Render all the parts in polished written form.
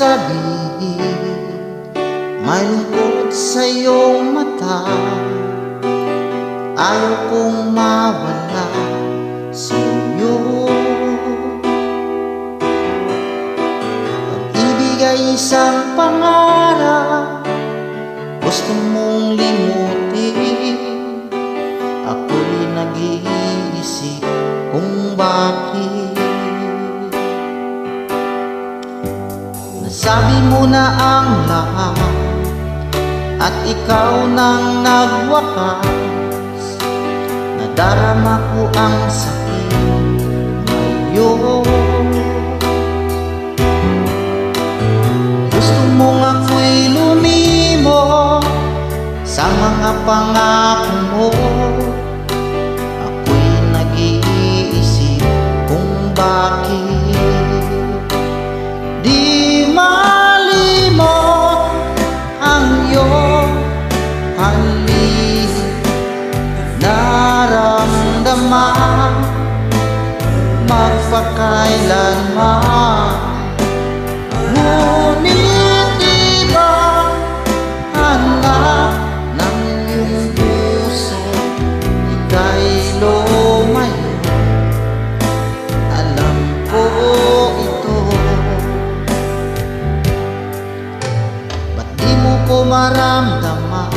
sabihin, may lungkot sa iyong mata. Ayaw kong mawala sa iyo. Pag-ibig ay isang pangarap, gusto mong limutin. Ako'y nag-iisip kung bakit. Nasabi mo na ang lahat at ikaw nang nagwakas. Nadarama ko ang sakit ngayon. Gusto mong ako'y lumimot sa mga pangako mo. Ako'y nag-iisip kung bakit di malimot ang iyong halik. Naramdaman magpakailanman, ngunit di ba hanap ng iyong puso? Ika'y lumayo, alam ko ito. Ba't di mo ko maramdaman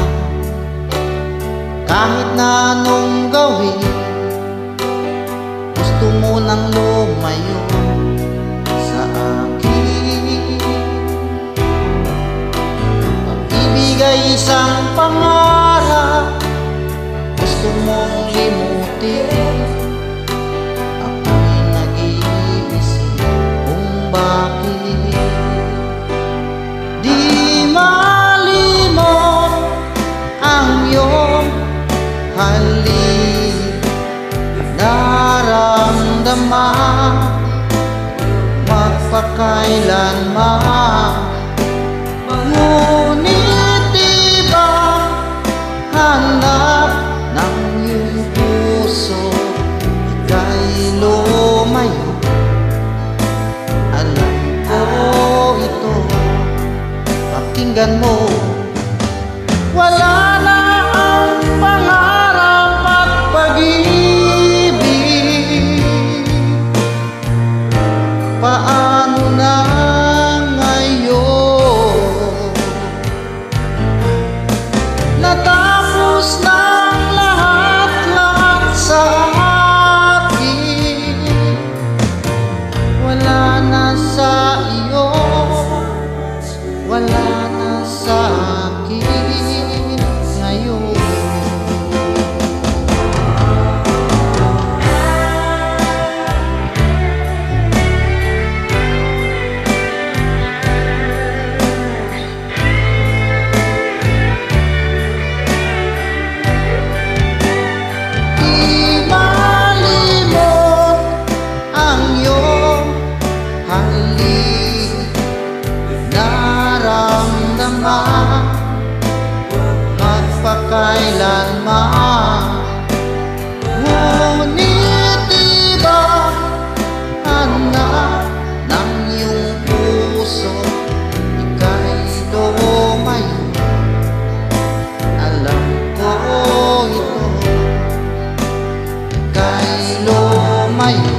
kahit na anong gawin? Gusto mo nang lumayo sa akin. Pag-ibig ay isang pangarap, gusto mong limutin. Ako'y nag-iisip kung bakit di malimot ang iyong halik. Naramdaman magpakailanman, ngunit di ba hanap ng iyong puso? Ika'y lumayo, alam ko ito. Pakinggan mo, wala na ang pangarap at pag-ibig. Paano na ngayon? Natapos ng lahat-lahat sa akin. Wala na sa iyo, wala na sa akin ngayon. Di malimot ang iyong halik. Naramdaman magpakailanman, ngunit di ba hanap ng iyong puso? Ika'y lumayo, alam ko ito. Ika'y lumayo,